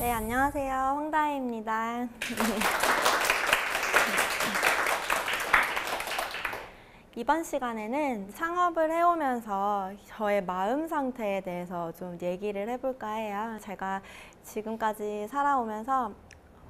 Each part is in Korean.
네, 안녕하세요. 황다혜입니다. 이번 시간에는 창업을 해오면서 저의 마음 상태에 대해서 좀 얘기를 해볼까 해요. 제가 지금까지 살아오면서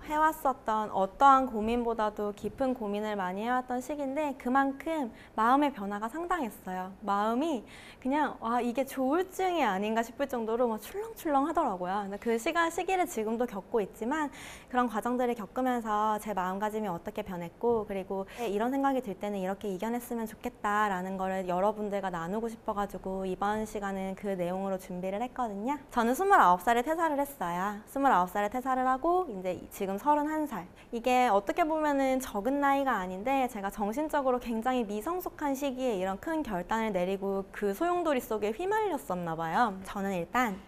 해왔었던 어떠한 고민보다도 깊은 고민을 많이 해왔던 시기인데 그만큼 마음의 변화가 상당했어요. 마음이 그냥 이게 조울증이 아닌가 싶을 정도로 막 출렁출렁 하더라고요. 그 시기를 지금도 겪고 있지만 그런 과정들을 겪으면서 제 마음가짐이 어떻게 변했고 그리고 이런 생각이 들 때는 이렇게 이겨냈으면 좋겠다라는 거를 여러분들과 나누고 싶어가지고 이번 시간은 그 내용으로 준비를 했거든요. 저는 29살에 퇴사를 했어요. 29살에 퇴사를 하고 이제 지금 31살. 이게 어떻게 보면은 적은 나이가 아닌데 제가 정신적으로 굉장히 미성숙한 시기에 이런 큰 결단을 내리고 그 소용돌이 속에 휘말렸었나 봐요. 저는 일단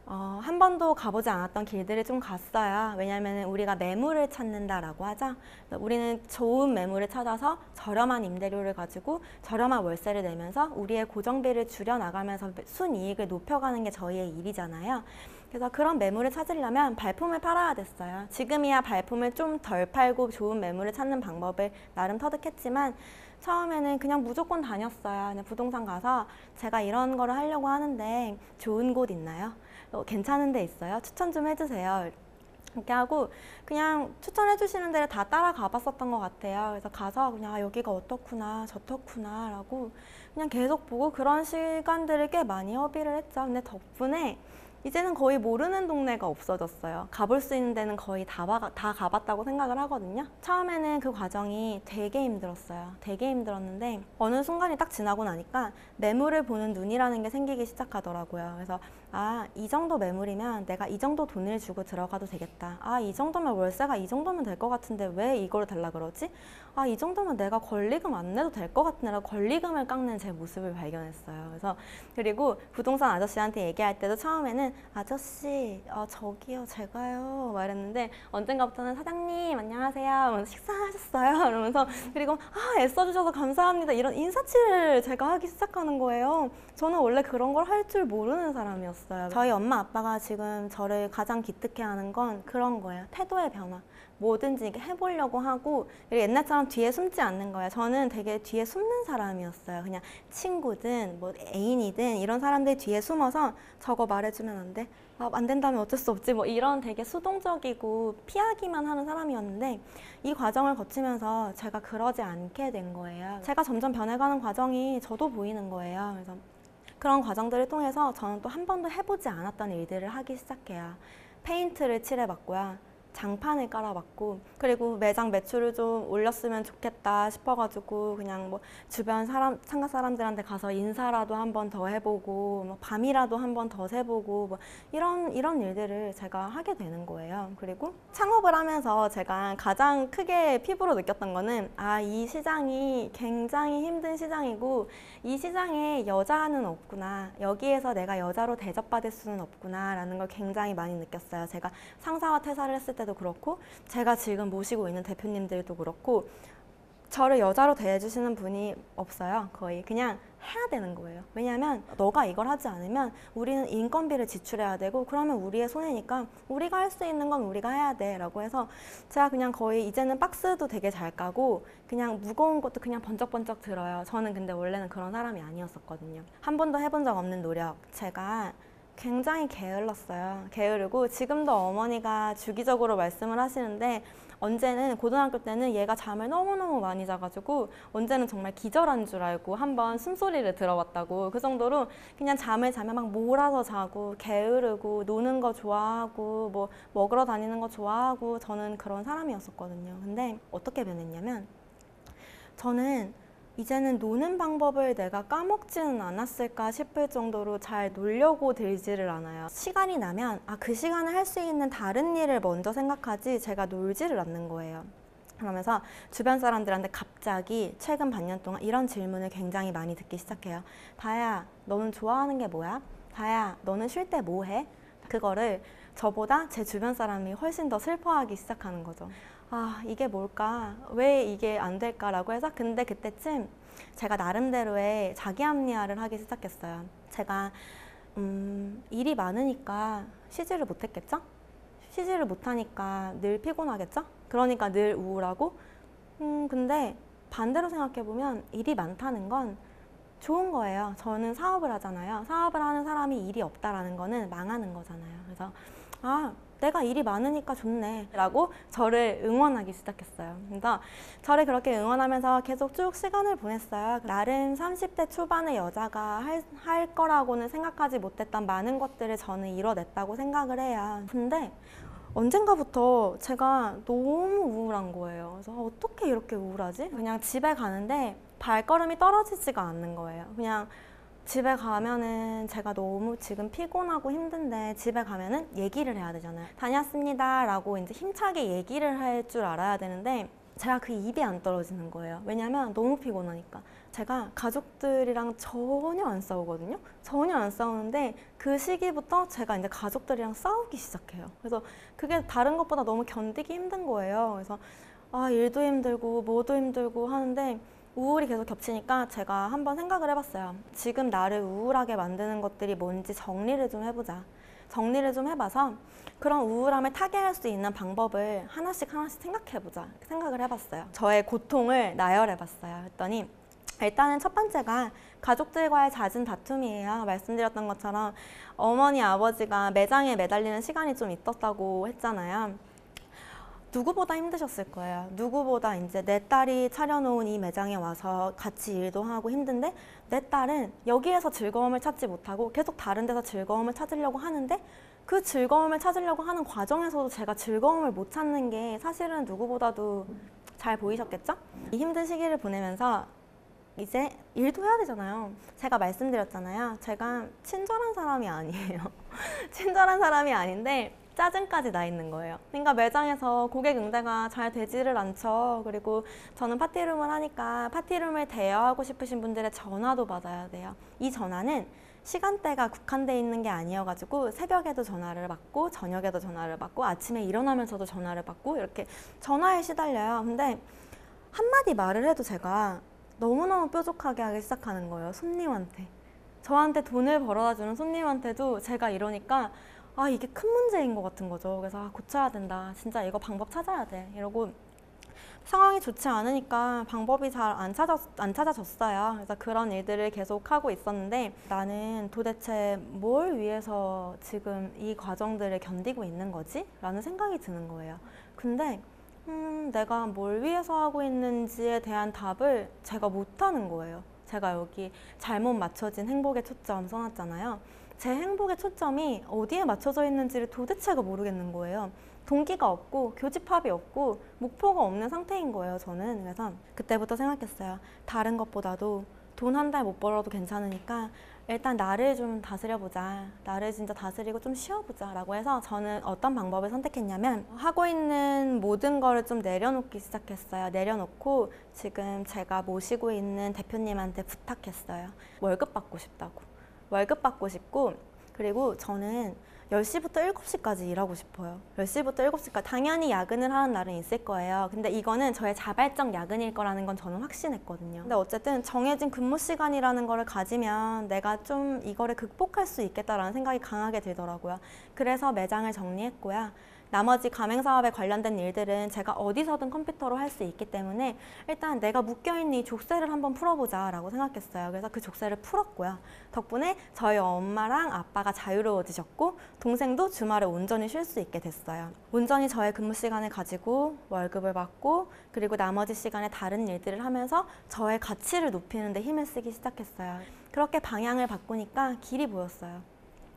한 번도 가보지 않았던 길들을 좀 갔어요. 왜냐하면 우리가 매물을 찾는다라고 하죠. 우리는 좋은 매물을 찾아서 저렴한 임대료를 가지고 저렴한 월세를 내면서 우리의 고정비를 줄여나가면서 순이익을 높여가는 게 저희의 일이잖아요. 그래서 그런 매물을 찾으려면 발품을 팔아야 됐어요. 지금이야 발품을 좀 덜 팔고 좋은 매물을 찾는 방법을 나름 터득했지만 처음에는 그냥 무조건 다녔어요. 그냥 부동산 가서 제가 이런 거를 하려고 하는데 좋은 곳 있나요? 괜찮은 데 있어요? 추천 좀 해주세요. 이렇게 하고 그냥 추천해 주시는 데를 다 따라가 봤었던 것 같아요. 그래서 가서 그냥 여기가 어떻구나 저렇구나 라고 그냥 계속 보고 그런 시간들을 꽤 많이 허비를 했죠. 근데 덕분에 이제는 거의 모르는 동네가 없어졌어요. 가볼 수 있는 데는 거의 다 가봤다고 생각을 하거든요. 처음에는 그 과정이 되게 힘들었어요. 되게 힘들었는데 어느 순간이 딱 지나고 나니까 매물을 보는 눈이라는 게 생기기 시작하더라고요. 그래서 이 정도 매물이면 내가 이 정도 돈을 주고 들어가도 되겠다. 이 정도면 월세가 이 정도면 될 것 같은데 왜 이걸 달라 그러지? 이 정도면 내가 권리금 안 내도 될 것 같은데 권리금을 깎는 제 모습을 발견했어요. 그리고 부동산 아저씨한테 얘기할 때도 처음에는 아저씨 저기요 제가요 막 이랬는데 언젠가부터는 사장님 안녕하세요 식사하셨어요? 이러면서 그리고 애써주셔서 감사합니다 이런 인사치를 제가 하기 시작하는 거예요. 저는 원래 그런 걸 할 줄 모르는 사람이었어요. 저희 엄마 아빠가 지금 저를 가장 기특해하는 건 그런 거예요. 태도의 변화. 뭐든지 해보려고 하고 옛날처럼 뒤에 숨지 않는 거예요. 저는 되게 뒤에 숨는 사람이었어요. 그냥 친구든 뭐 애인이든 이런 사람들 뒤에 숨어서 저거 말해주면 안 돼? 안 된다면 어쩔 수 없지 뭐 이런 되게 수동적이고 피하기만 하는 사람이었는데 이 과정을 거치면서 제가 그러지 않게 된 거예요. 제가 점점 변해가는 과정이 저도 보이는 거예요. 그래서 그런 과정들을 통해서 저는 또 한 번도 해보지 않았던 일들을 하기 시작해요. 페인트를 칠해봤고요. 장판을 깔아봤고 그리고 매장 매출을 좀 올렸으면 좋겠다 싶어가지고 그냥 뭐 주변 상가 사람들한테 가서 인사라도 한 번 더 해보고 뭐 밤이라도 한 번 더 새보고 뭐 이런 일들을 제가 하게 되는 거예요. 그리고 창업을 하면서 제가 가장 크게 피부로 느꼈던 거는 이 시장이 굉장히 힘든 시장이고 이 시장에 여자는 없구나. 여기에서 내가 여자로 대접받을 수는 없구나 라는 걸 굉장히 많이 느꼈어요. 제가 상사와 퇴사를 했을 때도 그렇고 제가 지금 모시고 있는 대표님들도 그렇고 저를 여자로 대해주시는 분이 없어요. 거의 그냥 해야 되는 거예요. 왜냐하면 너가 이걸 하지 않으면 우리는 인건비를 지출해야 되고 그러면 우리의 손해니까 우리가 할 수 있는 건 우리가 해야 돼 라고 해서 제가 그냥 거의 이제는 박스도 되게 잘 까고 그냥 무거운 것도 그냥 번쩍번쩍 들어요. 저는 근데 원래는 그런 사람이 아니었었거든요. 한 번도 해본 적 없는 노력. 제가 굉장히 게을렀어요. 게으르고 지금도 어머니가 주기적으로 말씀을 하시는데 언제는 고등학교 때는 얘가 잠을 너무너무 많이 자가지고 언제는 정말 기절한 줄 알고 한번 숨소리를 들어봤다고. 그 정도로 그냥 잠을 자면 막 몰아서 자고 게으르고 노는 거 좋아하고 뭐 먹으러 다니는 거 좋아하고 저는 그런 사람이었었거든요. 근데 어떻게 변했냐면 저는 이제는 노는 방법을 내가 까먹지는 않았을까 싶을 정도로 잘 놀려고 들지를 않아요. 시간이 나면 그 시간에 할 수 있는 다른 일을 먼저 생각하지 제가 놀지를 않는 거예요. 그러면서 주변 사람들한테 갑자기 최근 반년 동안 이런 질문을 굉장히 많이 듣기 시작해요. 다혜야, 너는 좋아하는 게 뭐야? 다혜야, 너는 쉴 때 뭐 해? 그거를 저보다 제 주변 사람이 훨씬 더 슬퍼하기 시작하는 거죠. 이게 뭘까? 왜 이게 안 될까라고 해서 근데 그때쯤 제가 나름대로의 자기 합리화를 하기 시작했어요. 제가 일이 많으니까 쉬지를 못했겠죠? 쉬지를 못하니까 늘 피곤하겠죠? 그러니까 늘 우울하고 근데 반대로 생각해보면 일이 많다는 건 좋은 거예요. 저는 사업을 하잖아요. 사업을 하는 사람이 일이 없다라는 거는 망하는 거잖아요. 그래서 내가 일이 많으니까 좋네 라고 저를 응원하기 시작했어요. 그래서 저를 그렇게 응원하면서 계속 쭉 시간을 보냈어요. 나름 30대 초반의 여자가 할 거라고는 생각하지 못했던 많은 것들을 저는 이뤄냈다고 생각을 해요. 근데 언젠가부터 제가 너무 우울한 거예요. 그래서 어떻게 이렇게 우울하지? 그냥 집에 가는데 발걸음이 떨어지지가 않는 거예요. 그냥 집에 가면은 제가 너무 지금 피곤하고 힘든데 집에 가면은 얘기를 해야 되잖아요. 다녔습니다 라고 이제 힘차게 얘기를 할 줄 알아야 되는데 제가 그 입이 안 떨어지는 거예요. 왜냐면 너무 피곤하니까. 제가 가족들이랑 전혀 안 싸우거든요. 전혀 안 싸우는데 그 시기부터 제가 이제 가족들이랑 싸우기 시작해요. 그래서 그게 다른 것보다 너무 견디기 힘든 거예요. 그래서 일도 힘들고 뭐도 힘들고 하는데 우울이 계속 겹치니까 제가 한번 생각을 해봤어요. 지금 나를 우울하게 만드는 것들이 뭔지 정리를 좀 해보자. 정리를 좀 해봐서 그런 우울함을 타개할 수 있는 방법을 하나씩 생각해보자. 생각을 해봤어요. 저의 고통을 나열해봤어요. 했더니 일단은 첫 번째가 가족들과의 잦은 다툼이에요. 말씀드렸던 것처럼 어머니, 아버지가 매장에 매달리는 시간이 좀 있었다고 했잖아요. 누구보다 힘드셨을 거예요. 누구보다 이제 내 딸이 차려놓은 이 매장에 와서 같이 일도 하고 힘든데 내 딸은 여기에서 즐거움을 찾지 못하고 계속 다른 데서 즐거움을 찾으려고 하는데 그 즐거움을 찾으려고 하는 과정에서도 제가 즐거움을 못 찾는 게 사실은 누구보다도 잘 보이셨겠죠? 이 힘든 시기를 보내면서 이제 일도 해야 되잖아요. 제가 말씀드렸잖아요. 제가 친절한 사람이 아니에요. 친절한 사람이 아닌데 짜증까지 나 있는 거예요. 그러니까 매장에서 고객 응대가 잘 되지를 않죠. 그리고 저는 파티룸을 하니까 파티룸을 대여하고 싶으신 분들의 전화도 받아야 돼요. 이 전화는 시간대가 국한되어 있는 게 아니어가지고 새벽에도 전화를 받고 저녁에도 전화를 받고 아침에 일어나면서도 전화를 받고 이렇게 전화에 시달려요. 근데 한마디 말을 해도 제가 너무너무 뾰족하게 하기 시작하는 거예요. 손님한테. 저한테 돈을 벌어다 주는 손님한테도 제가 이러니까 이게 큰 문제인 것 같은 거죠. 그래서 고쳐야 된다. 진짜 이거 방법 찾아야 돼. 이러고 상황이 좋지 않으니까 방법이 잘 안 찾아졌어요. 그래서 그런 일들을 계속 하고 있었는데 나는 도대체 뭘 위해서 지금 이 과정들을 견디고 있는 거지? 라는 생각이 드는 거예요. 근데 내가 뭘 위해서 하고 있는지에 대한 답을 제가 못하는 거예요. 제가 여기 잘못 맞춰진 행복의 초점 써놨잖아요. 제 행복의 초점이 어디에 맞춰져 있는지를 도대체가 모르겠는 거예요. 동기가 없고 교집합이 없고 목표가 없는 상태인 거예요, 저는. 그래서 그때부터 생각했어요. 다른 것보다도 돈 한 달 못 벌어도 괜찮으니까 일단 나를 좀 다스려보자. 나를 진짜 다스리고 좀 쉬어보자 라고 해서 저는 어떤 방법을 선택했냐면 하고 있는 모든 거를 좀 내려놓기 시작했어요. 내려놓고 지금 제가 모시고 있는 대표님한테 부탁했어요. 월급 받고 싶다고. 월급 받고 싶고 그리고 저는 10시부터 7시까지 일하고 싶어요. 10시부터 7시까지. 당연히 야근을 하는 날은 있을 거예요. 근데 이거는 저의 자발적 야근일 거라는 건 저는 확신했거든요. 근데 어쨌든 정해진 근무 시간이라는 거를 가지면 내가 좀 이거를 극복할 수 있겠다라는 생각이 강하게 들더라고요. 그래서 매장을 정리했고요. 나머지 가맹사업에 관련된 일들은 제가 어디서든 컴퓨터로 할 수 있기 때문에 일단 내가 묶여있는 이 족쇄를 한번 풀어보자 라고 생각했어요. 그래서 그 족쇄를 풀었고요. 덕분에 저희 엄마랑 아빠가 자유로워지셨고 동생도 주말에 온전히 쉴 수 있게 됐어요. 온전히 저의 근무 시간을 가지고 월급을 받고 그리고 나머지 시간에 다른 일들을 하면서 저의 가치를 높이는 데 힘을 쓰기 시작했어요. 그렇게 방향을 바꾸니까 길이 보였어요.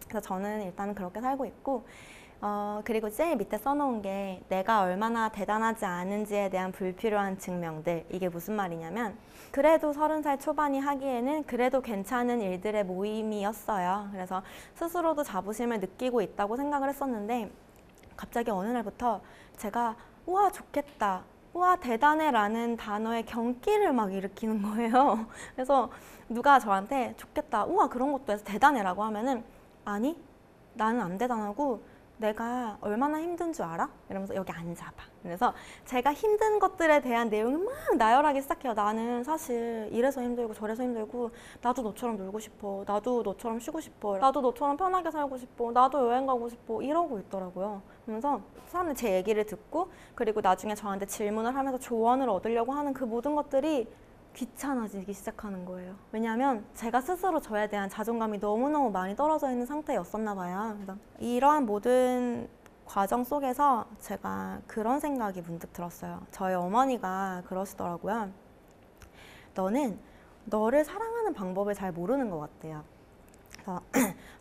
그래서 저는 일단 그렇게 살고 있고 그리고 제일 밑에 써놓은 게 내가 얼마나 대단하지 않은지에 대한 불필요한 증명들. 이게 무슨 말이냐면 그래도 30살 초반이 하기에는 그래도 괜찮은 일들의 모임이었어요. 그래서 스스로도 자부심을 느끼고 있다고 생각을 했었는데 갑자기 어느 날부터 제가 우와 좋겠다, 우와 대단해 라는 단어에 경기를 막 일으키는 거예요. 그래서 누가 저한테 좋겠다, 우와 그런 것도 해서 대단해 라고 하면은 아니 나는 안 대단하고 내가 얼마나 힘든 줄 알아? 이러면서 여기 앉아봐. 그래서 제가 힘든 것들에 대한 내용을 막 나열하기 시작해요. 나는 사실 이래서 힘들고 저래서 힘들고 나도 너처럼 놀고 싶어. 나도 너처럼 쉬고 싶어. 나도 너처럼 편하게 살고 싶어. 나도 여행 가고 싶어. 이러고 있더라고요. 그러면서 사람들이 제 얘기를 듣고 그리고 나중에 저한테 질문을 하면서 조언을 얻으려고 하는 그 모든 것들이 귀찮아지기 시작하는 거예요. 왜냐하면 제가 스스로 저에 대한 자존감이 너무너무 많이 떨어져 있는 상태였었나 봐요. 그래서 이러한 모든 과정 속에서 제가 그런 생각이 문득 들었어요. 저희 어머니가 그러시더라고요. 너는 너를 사랑하는 방법을 잘 모르는 것 같아요. 그래서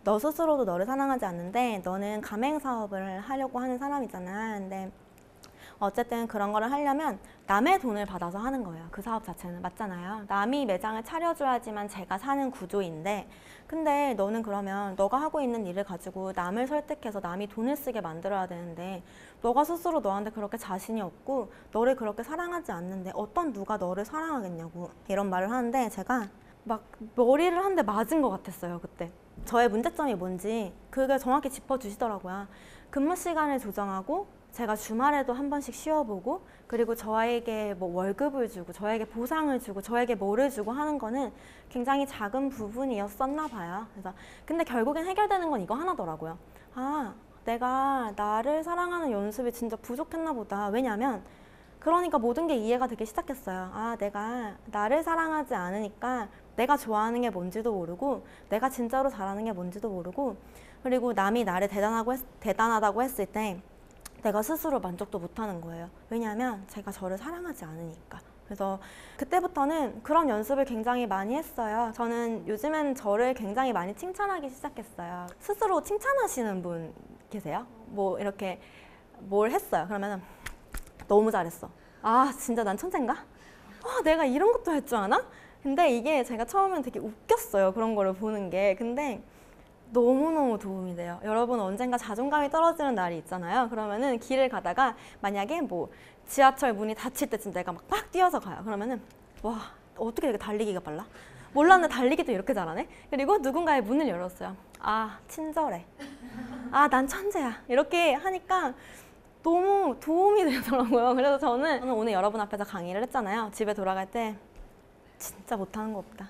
너 스스로도 너를 사랑하지 않는데 너는 가맹 사업을 하려고 하는 사람이잖아. 근데 어쨌든 그런 거를 하려면 남의 돈을 받아서 하는 거예요. 그 사업 자체는. 맞잖아요. 남이 매장을 차려줘야지만 제가 사는 구조인데 근데 너는 그러면 너가 하고 있는 일을 가지고 남을 설득해서 남이 돈을 쓰게 만들어야 되는데 너가 스스로 너한테 그렇게 자신이 없고 너를 그렇게 사랑하지 않는데 어떤 누가 너를 사랑하겠냐고 이런 말을 하는데 제가 막 머리를 한 대 맞은 것 같았어요. 그때. 저의 문제점이 뭔지 그걸 정확히 짚어주시더라고요. 근무 시간을 조정하고 제가 주말에도 한 번씩 쉬어보고 그리고 저에게 뭐 월급을 주고 저에게 보상을 주고 저에게 뭐를 주고 하는 거는 굉장히 작은 부분이었었나 봐요. 그래서 근데 결국엔 해결되는 건 이거 하나더라고요. 아, 내가 나를 사랑하는 연습이 진짜 부족했나 보다. 왜냐면 그러니까 모든 게 이해가 되기 시작했어요. 아, 내가 나를 사랑하지 않으니까 내가 좋아하는 게 뭔지도 모르고 내가 진짜로 잘하는 게 뭔지도 모르고 그리고 남이 나를 대단하다고 했을 때 내가 스스로 만족도 못하는 거예요. 왜냐하면 제가 저를 사랑하지 않으니까. 그래서 그때부터는 그런 연습을 굉장히 많이 했어요. 저는 요즘엔 저를 굉장히 많이 칭찬하기 시작했어요. 스스로 칭찬하시는 분 계세요? 뭐 이렇게 뭘 했어요. 그러면 너무 잘했어. 아, 진짜 난 천재인가? 내가 이런 것도 할 줄 아나? 근데 이게 제가 처음엔 되게 웃겼어요. 그런 거를 보는 게. 근데 너무너무 도움이 돼요. 여러분 언젠가 자존감이 떨어지는 날이 있잖아요. 그러면은 길을 가다가 만약에 뭐 지하철 문이 닫힐 때쯤 내가 막 뛰어서 가요. 그러면은 와, 어떻게 이렇게 달리기가 빨라? 몰랐는데 달리기도 이렇게 잘하네? 그리고 누군가의 문을 열었어요. 아, 친절해. 아, 난 천재야. 이렇게 하니까 너무 도움이 되더라고요. 그래서 저는 오늘 여러분 앞에서 강의를 했잖아요. 집에 돌아갈 때 진짜 못하는 거 없다.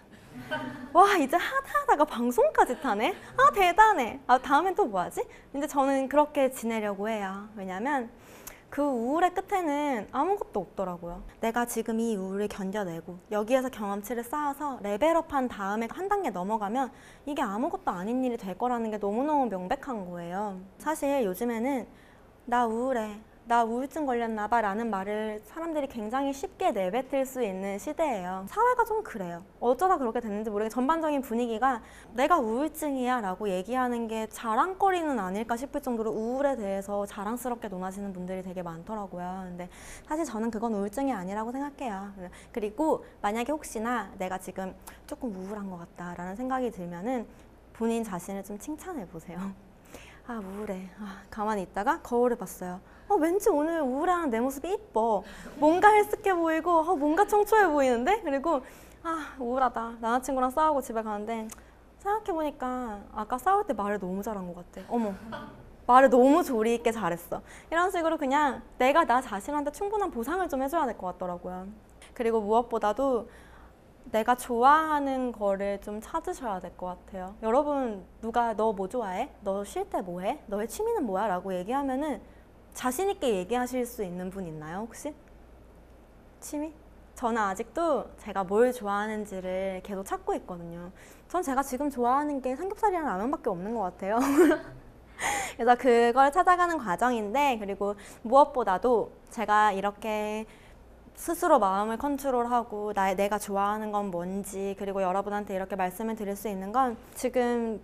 와, 이제 하다가 방송까지 타네? 아, 대단해. 아, 다음엔 또 뭐 하지? 근데 저는 그렇게 지내려고 해요. 왜냐면 그 우울의 끝에는 아무것도 없더라고요. 내가 지금 이 우울을 견뎌내고 여기에서 경험치를 쌓아서 레벨업한 다음에 한 단계 넘어가면 이게 아무것도 아닌 일이 될 거라는 게 너무너무 명백한 거예요. 사실 요즘에는 나 우울해, 나 우울증 걸렸나 봐 라는 말을 사람들이 굉장히 쉽게 내뱉을 수 있는 시대예요. 사회가 좀 그래요. 어쩌다 그렇게 됐는지 모르겠는데 전반적인 분위기가 내가 우울증이야 라고 얘기하는 게 자랑거리는 아닐까 싶을 정도로 우울에 대해서 자랑스럽게 논하시는 분들이 되게 많더라고요. 근데 사실 저는 그건 우울증이 아니라고 생각해요. 그리고 만약에 혹시나 내가 지금 조금 우울한 것 같다 라는 생각이 들면은 본인 자신을 좀 칭찬해 보세요. 아, 우울해. 아, 가만히 있다가 거울을 봤어요. 왠지 오늘 우울한 내 모습이 이뻐. 뭔가 헬스케 보이고 뭔가 청초해 보이는데? 그리고 아, 우울하다. 남자친구랑 싸우고 집에 가는데 생각해보니까 아까 싸울 때 말을 너무 잘한 것 같아. 어머, 말을 너무 조리 있게 잘했어. 이런 식으로 그냥 내가 나 자신한테 충분한 보상을 좀 해줘야 될 것 같더라고요. 그리고 무엇보다도 내가 좋아하는 거를 좀 찾으셔야 될 것 같아요. 여러분, 누가 너 뭐 좋아해? 너 쉴 때 뭐 해? 너의 취미는 뭐야? 라고 얘기하면은 자신 있게 얘기하실 수 있는 분 있나요, 혹시? 취미? 저는 아직도 제가 뭘 좋아하는지를 계속 찾고 있거든요. 전 제가 지금 좋아하는 게 삼겹살이랑 라면밖에 없는 것 같아요. 그래서 그걸 찾아가는 과정인데, 그리고 무엇보다도 제가 이렇게 스스로 마음을 컨트롤하고 내가 좋아하는 건 뭔지, 그리고 여러분한테 이렇게 말씀을 드릴 수 있는 건 지금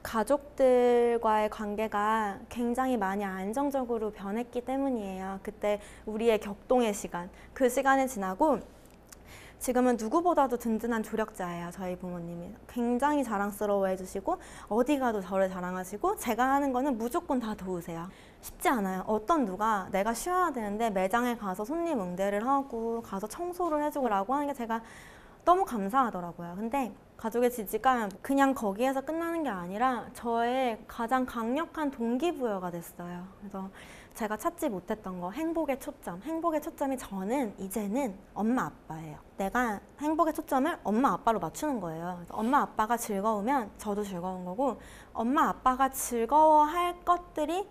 가족들과의 관계가 굉장히 많이 안정적으로 변했기 때문이에요. 그때 우리의 격동의 시간, 그 시간이 지나고 지금은 누구보다도 든든한 조력자예요. 저희 부모님이 굉장히 자랑스러워 해주시고 어디 가도 저를 자랑하시고 제가 하는 거는 무조건 다 도우세요. 쉽지 않아요. 어떤 누가 내가 쉬어야 되는데 매장에 가서 손님 응대를 하고 가서 청소를 해주고 라고 하는 게 제가 너무 감사하더라고요. 근데 가족의 지지가 그냥 거기에서 끝나는 게 아니라 저의 가장 강력한 동기부여가 됐어요. 그래서 제가 찾지 못했던 거, 행복의 초점. 행복의 초점이 저는 이제는 엄마 아빠예요. 내가 행복의 초점을 엄마 아빠로 맞추는 거예요. 그래서 엄마 아빠가 즐거우면 저도 즐거운 거고, 엄마 아빠가 즐거워할 것들이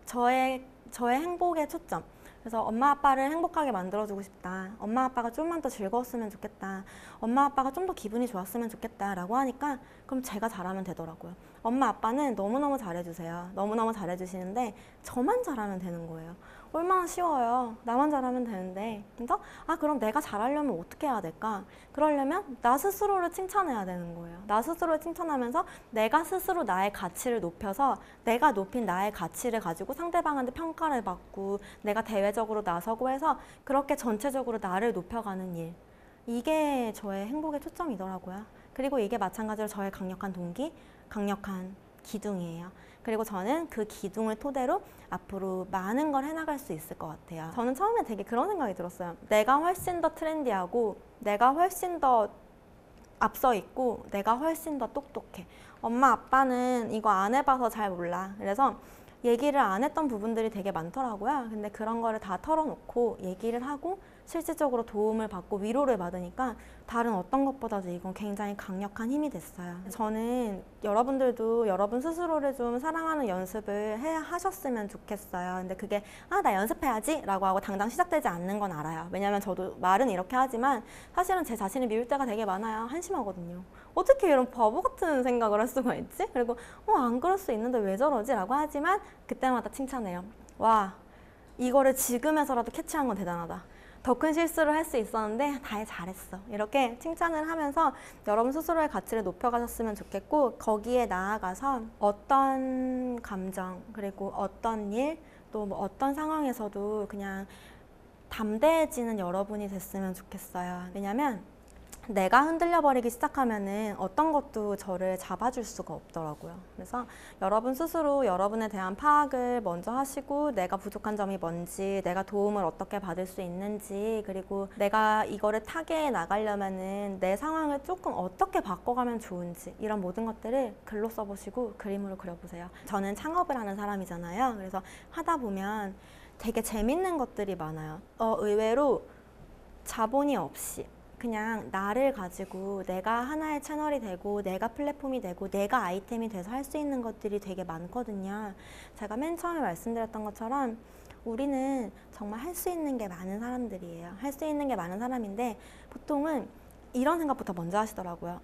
저의 행복의 초점. 그래서 엄마 아빠를 행복하게 만들어주고 싶다. 엄마 아빠가 좀만 더 즐거웠으면 좋겠다. 엄마 아빠가 좀 더 기분이 좋았으면 좋겠다 라고 하니까 그럼 제가 잘하면 되더라고요. 엄마 아빠는 너무너무 잘해주세요. 너무너무 잘해주시는데 저만 잘하면 되는 거예요. 얼마나 쉬워요. 나만 잘하면 되는데. 그래서 그럼 내가 잘하려면 어떻게 해야 될까? 그러려면 나 스스로를 칭찬해야 되는 거예요. 나 스스로를 칭찬하면서 내가 스스로 나의 가치를 높여서 내가 높인 나의 가치를 가지고 상대방한테 평가를 받고 내가 대외적으로 나서고 해서 그렇게 전체적으로 나를 높여가는 일. 이게 저의 행복의 초점이더라고요. 그리고 이게 마찬가지로 저의 강력한 동기, 강력한 기둥이에요. 그리고 저는 그 기둥을 토대로 앞으로 많은 걸 해나갈 수 있을 것 같아요. 저는 처음에 되게 그런 생각이 들었어요. 내가 훨씬 더 트렌디하고 내가 훨씬 더 앞서 있고 내가 훨씬 더 똑똑해. 엄마 아빠는 이거 안 해봐서 잘 몰라. 그래서 얘기를 안 했던 부분들이 되게 많더라고요. 근데 그런 거를 다 털어놓고 얘기를 하고 실질적으로 도움을 받고 위로를 받으니까 다른 어떤 것보다도 이건 굉장히 강력한 힘이 됐어요. 저는 여러분들도 여러분 스스로를 좀 사랑하는 연습을 하셨으면 좋겠어요. 근데 그게 나 연습해야지 라고 하고 당장 시작되지 않는 건 알아요. 왜냐면 저도 말은 이렇게 하지만 사실은 제 자신을 미울 때가 되게 많아요. 한심하거든요. 어떻게 이런 바보 같은 생각을 할 수가 있지? 그리고 안 그럴 수 있는데 왜 저러지? 라고 하지만 그때마다 칭찬해요. 와, 이거를 지금에서라도 캐치한 건 대단하다. 더 큰 실수를 할 수 있었는데 다 잘했어. 이렇게 칭찬을 하면서 여러분 스스로의 가치를 높여가셨으면 좋겠고, 거기에 나아가서 어떤 감정 그리고 어떤 일 또 뭐 어떤 상황에서도 그냥 담대해지는 여러분이 됐으면 좋겠어요. 왜냐면 내가 흔들려 버리기 시작하면은 어떤 것도 저를 잡아줄 수가 없더라고요. 그래서 여러분 스스로 여러분에 대한 파악을 먼저 하시고 내가 부족한 점이 뭔지, 내가 도움을 어떻게 받을 수 있는지, 그리고 내가 이거를 타개해 나가려면은 내 상황을 조금 어떻게 바꿔가면 좋은지, 이런 모든 것들을 글로 써보시고 그림으로 그려보세요. 저는 창업을 하는 사람이잖아요. 그래서 하다 보면 되게 재밌는 것들이 많아요. 의외로 자본이 없이 그냥 나를 가지고 내가 하나의 채널이 되고 내가 플랫폼이 되고 내가 아이템이 돼서 할 수 있는 것들이 되게 많거든요. 제가 맨 처음에 말씀드렸던 것처럼 우리는 정말 할 수 있는 게 많은 사람들이에요. 할 수 있는 게 많은 사람인데 보통은 이런 생각부터 먼저 하시더라고요.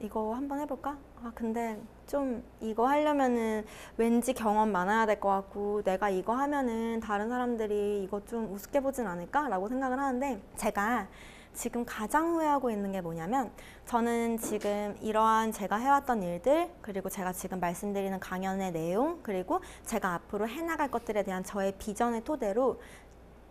이거 한번 해볼까? 근데 좀 이거 하려면은 왠지 경험 많아야 될 것 같고 내가 이거 하면은 다른 사람들이 이거 좀 우습게 보진 않을까? 라고 생각을 하는데, 제가 지금 가장 후회하고 있는 게 뭐냐면, 저는 지금 이러한 제가 해왔던 일들, 그리고 제가 지금 말씀드리는 강연의 내용, 그리고 제가 앞으로 해나갈 것들에 대한 저의 비전을 토대로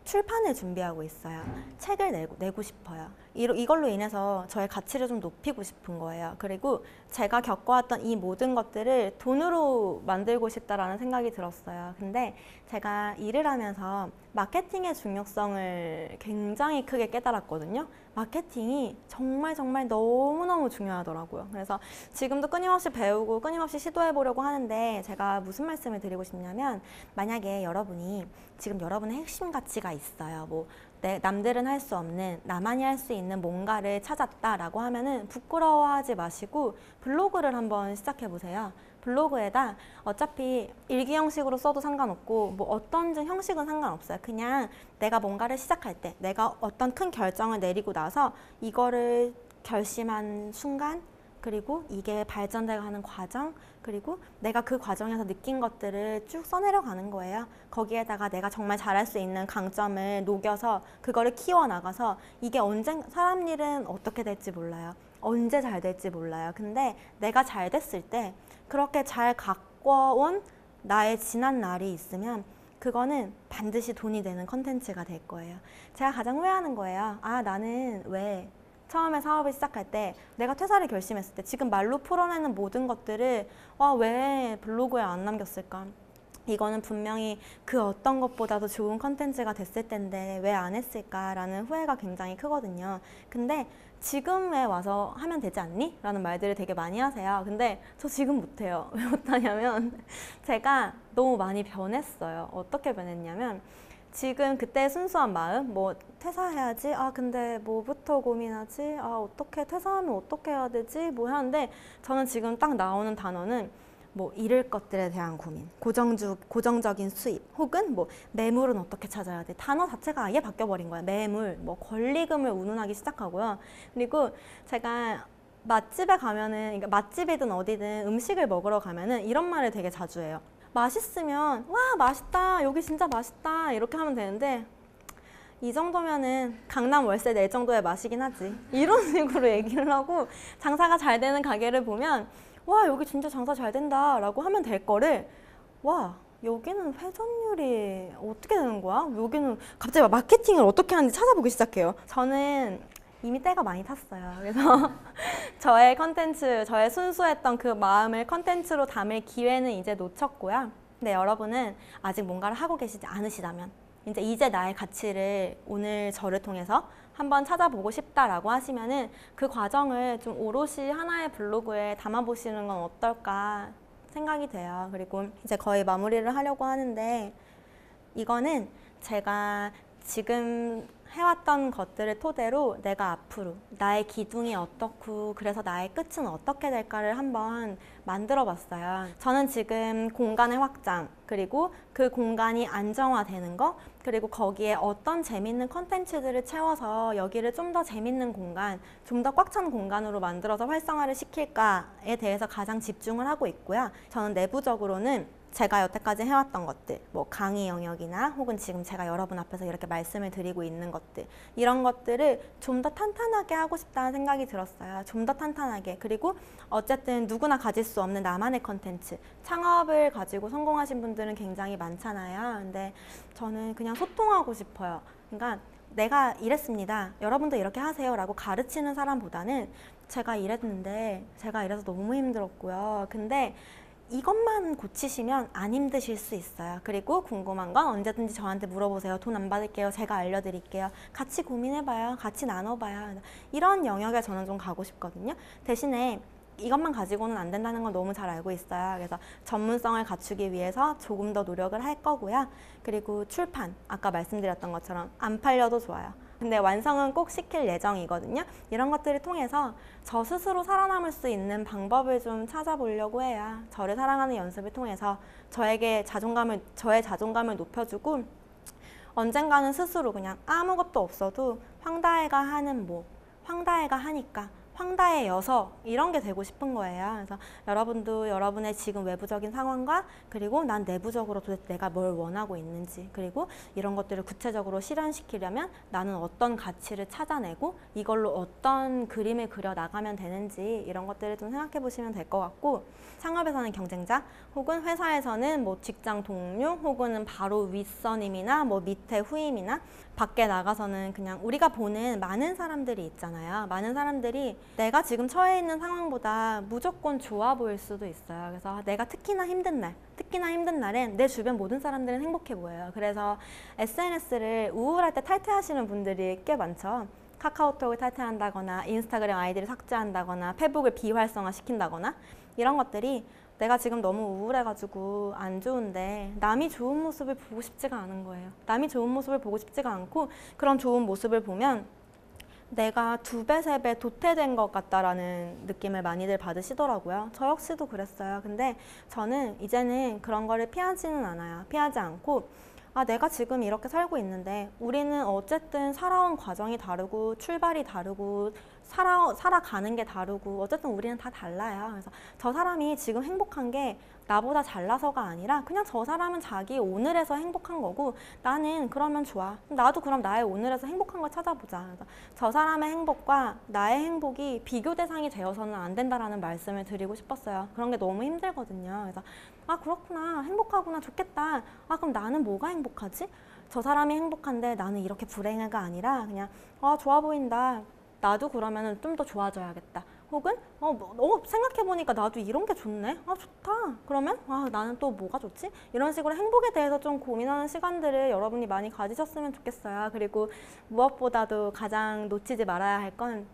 출판을 준비하고 있어요. 책을 내고 싶어요. 이걸로 인해서 저의 가치를 좀 높이고 싶은 거예요. 그리고 제가 겪어왔던 이 모든 것들을 돈으로 만들고 싶다라는 생각이 들었어요. 근데 제가 일을 하면서 마케팅의 중요성을 굉장히 크게 깨달았거든요. 마케팅이 정말 너무너무 중요하더라고요. 그래서 지금도 끊임없이 배우고 끊임없이 시도해보려고 하는데, 제가 무슨 말씀을 드리고 싶냐면, 만약에 여러분이 지금 여러분의 핵심 가치가 있어요. 남들은 할 수 없는, 나만이 할 수 있는 뭔가를 찾았다라고 하면은 부끄러워하지 마시고 블로그를 한번 시작해보세요. 블로그에다 어차피 일기 형식으로 써도 상관없고 어떤 형식은 상관없어요. 그냥 내가 뭔가를 시작할 때, 내가 어떤 큰 결정을 내리고 나서 이거를 결심한 순간, 그리고 이게 발전돼가는 과정, 그리고 내가 그 과정에서 느낀 것들을 쭉 써내려가는 거예요. 거기에다가 내가 정말 잘할 수 있는 강점을 녹여서 그거를 키워나가서, 이게 사람 일은 어떻게 될지 몰라요. 언제 잘 될지 몰라요. 근데 내가 잘 됐을 때 그렇게 잘 가꿔온 나의 지난 날이 있으면 그거는 반드시 돈이 되는 컨텐츠가 될 거예요. 제가 가장 후회하는 거예요. 나는 왜 처음에 사업을 시작할 때, 내가 퇴사를 결심했을 때 지금 말로 풀어내는 모든 것들을 왜 블로그에 안 남겼을까? 이거는 분명히 그 어떤 것보다도 좋은 컨텐츠가 됐을 텐데 왜 안 했을까라는 후회가 굉장히 크거든요. 근데 지금에 와서 하면 되지 않니? 라는 말들을 되게 많이 하세요. 근데 저 지금 못해요. 왜 못하냐면 제가 너무 많이 변했어요. 어떻게 변했냐면 지금 그때 순수한 마음, 뭐 퇴사해야지, 아 근데 뭐부터 고민하지, 아 어떻게 퇴사하면 어떻게 해야 되지, 뭐 하는데 저는 지금 딱 나오는 단어는 뭐 잃을 것들에 대한 고민, 고정적인 수입, 혹은 뭐 매물은 어떻게 찾아야 돼. 단어 자체가 아예 바뀌어버린 거예요. 매물, 뭐 권리금을 운운하기 시작하고요. 그리고 제가 맛집에 가면은, 그러니까 맛집이든 어디든 음식을 먹으러 가면은 이런 말을 되게 자주 해요. 맛있으면 와 맛있다, 여기 진짜 맛있다 이렇게 하면 되는데 이 정도면은 강남 월세 낼 정도의 맛이긴 하지, 이런 식으로 얘기를 하고 장사가 잘 되는 가게를 보면 와 여기 진짜 장사 잘 된다 라고 하면 될 거를 와 여기는 회전율이 어떻게 되는 거야? 여기는 갑자기 마케팅을 어떻게 하는지 찾아보기 시작해요. 저는 이미 때가 많이 탔어요. 그래서 저의 컨텐츠, 저의 순수했던 그 마음을 컨텐츠로 담을 기회는 이제 놓쳤고요. 근데 여러분은 아직 뭔가를 하고 계시지 않으시다면 이제 나의 가치를 오늘 저를 통해서 한번 찾아보고 싶다라고 하시면은 그 과정을 좀 오롯이 하나의 블로그에 담아보시는 건 어떨까 생각이 돼요. 그리고 이제 거의 마무리를 하려고 하는데 이거는 제가 지금 해왔던 것들을 토대로 내가 앞으로 나의 기둥이 어떻고 그래서 나의 끝은 어떻게 될까를 한번 만들어 봤어요. 저는 지금 공간의 확장, 그리고 그 공간이 안정화되는 거, 그리고 거기에 어떤 재밌는 컨텐츠들을 채워서 여기를 좀 더 재밌는 공간, 좀 더 꽉 찬 공간으로 만들어서 활성화를 시킬까에 대해서 가장 집중을 하고 있고요. 저는 내부적으로는 제가 여태까지 해왔던 것들, 뭐 강의 영역이나 혹은 지금 제가 여러분 앞에서 이렇게 말씀을 드리고 있는 것들, 이런 것들을 좀 더 탄탄하게 하고 싶다는 생각이 들었어요. 좀 더 탄탄하게. 그리고 어쨌든 누구나 가질 수 없는 나만의 컨텐츠, 창업을 가지고 성공하신 분들은 굉장히 많잖아요. 근데 저는 그냥 소통하고 싶어요. 그러니까 내가 이랬습니다, 여러분도 이렇게 하세요 라고 가르치는 사람보다는 제가 이랬는데 제가 이래서 너무 힘들었고요. 근데 이것만 고치시면 안 힘드실 수 있어요. 그리고 궁금한 건 언제든지 저한테 물어보세요. 돈 안 받을게요. 제가 알려드릴게요. 같이 고민해봐요. 같이 나눠봐요. 이런 영역에 저는 좀 가고 싶거든요. 대신에 이것만 가지고는 안 된다는 건 너무 잘 알고 있어요. 그래서 전문성을 갖추기 위해서 조금 더 노력을 할 거고요. 그리고 출판, 아까 말씀드렸던 것처럼 안 팔려도 좋아요. 근데 완성은 꼭 시킬 예정이거든요. 이런 것들을 통해서 저 스스로 살아남을 수 있는 방법을 좀 찾아보려고 해요. 저를 사랑하는 연습을 통해서 저의 자존감을 높여주고 언젠가는 스스로 그냥 아무것도 없어도 황다혜가 하는 뭐, 황다혜가 하니까 황다혜여서 이런 게 되고 싶은 거예요. 그래서 여러분도 여러분의 지금 외부적인 상황과 그리고 난 내부적으로 도대체 내가 뭘 원하고 있는지, 그리고 이런 것들을 구체적으로 실현시키려면 나는 어떤 가치를 찾아내고 이걸로 어떤 그림을 그려 나가면 되는지, 이런 것들을 좀 생각해 보시면 될 것 같고, 창업에서는 경쟁자 혹은 회사에서는 뭐 직장 동료 혹은 바로 윗선임이나 뭐 밑에 후임이나 밖에 나가서는 그냥 우리가 보는 많은 사람들이 있잖아요. 많은 사람들이 내가 지금 처해 있는 상황보다 무조건 좋아 보일 수도 있어요. 그래서 내가 특히나 힘든 날엔 내 주변 모든 사람들은 행복해 보여요. 그래서 SNS를 우울할 때 탈퇴하시는 분들이 꽤 많죠. 카카오톡을 탈퇴한다거나 인스타그램 아이디를 삭제한다거나 페북을 비활성화 시킨다거나, 이런 것들이 내가 지금 너무 우울해가지고 안 좋은데 남이 좋은 모습을 보고 싶지가 않은 거예요. 남이 좋은 모습을 보고 싶지가 않고, 그런 좋은 모습을 보면 내가 2배, 3배 도태된 것 같다라는 느낌을 많이들 받으시더라고요. 저 역시도 그랬어요. 근데 저는 이제는 그런 거를 피하지는 않아요. 피하지 않고, 아, 내가 지금 이렇게 살고 있는데 우리는 어쨌든 살아온 과정이 다르고 출발이 다르고 살아가는 게 다르고 어쨌든 우리는 다 달라요. 그래서 저 사람이 지금 행복한 게 나보다 잘나서가 아니라 그냥 저 사람은 자기 오늘에서 행복한 거고 나는 그러면 좋아. 나도 그럼 나의 오늘에서 행복한 걸 찾아보자. 그래서 저 사람의 행복과 나의 행복이 비교 대상이 되어서는 안 된다라는 말씀을 드리고 싶었어요. 그런 게 너무 힘들거든요. 그래서 아, 그렇구나, 행복하구나, 좋겠다. 아, 그럼 나는 뭐가 행복하지? 저 사람이 행복한데 나는 이렇게 불행해가 아니라 그냥 아, 좋아 보인다. 나도 그러면은 좀 더 좋아져야겠다. 혹은 생각해보니까 나도 이런 게 좋네. 좋다. 그러면 나는 또 뭐가 좋지? 이런 식으로 행복에 대해서 좀 고민하는 시간들을 여러분이 많이 가지셨으면 좋겠어요. 그리고 무엇보다도 가장 놓치지 말아야 할 건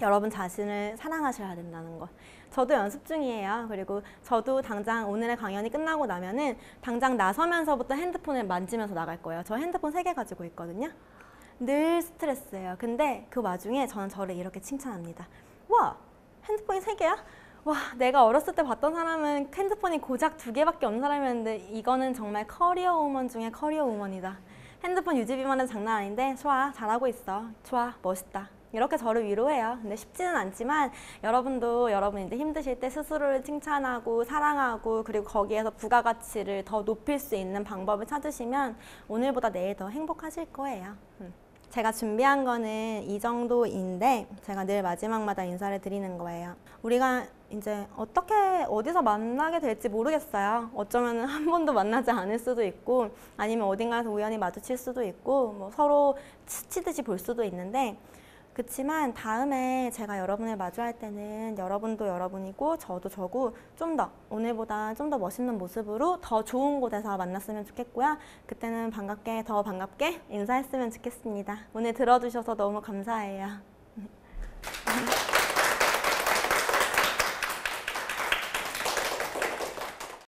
여러분 자신을 사랑하셔야 된다는 것. 저도 연습 중이에요. 그리고 저도 당장 오늘의 강연이 끝나고 나면은 당장 나서면서부터 핸드폰을 만지면서 나갈 거예요. 저 핸드폰 3개 가지고 있거든요. 늘 스트레스예요. 근데 그 와중에 저는 저를 이렇게 칭찬합니다. 와, 핸드폰이 3개야? 와, 내가 어렸을 때 봤던 사람은 핸드폰이 고작 2개밖에 없는 사람이었는데 이거는 정말 커리어 우먼 중에 커리어 우먼이다. 핸드폰 유지 비만은 장난 아닌데 좋아, 잘하고 있어. 좋아, 멋있다. 이렇게 저를 위로해요. 근데 쉽지는 않지만 여러분도 여러분이 힘드실 때 스스로를 칭찬하고 사랑하고 그리고 거기에서 부가가치를 더 높일 수 있는 방법을 찾으시면 오늘보다 내일 더 행복하실 거예요. 제가 준비한 거는 이 정도인데 제가 늘 마지막마다 인사를 드리는 거예요. 우리가 이제 어디서 만나게 될지 모르겠어요. 어쩌면 한 번도 만나지 않을 수도 있고 아니면 어딘가에서 우연히 마주칠 수도 있고 뭐 서로 스치듯이 볼 수도 있는데 그치만 다음에 제가 여러분을 마주할 때는 여러분도 여러분이고 저도 저고 오늘보다 좀 더 멋있는 모습으로 더 좋은 곳에서 만났으면 좋겠고요. 그때는 더 반갑게 인사했으면 좋겠습니다. 오늘 들어주셔서 너무 감사해요.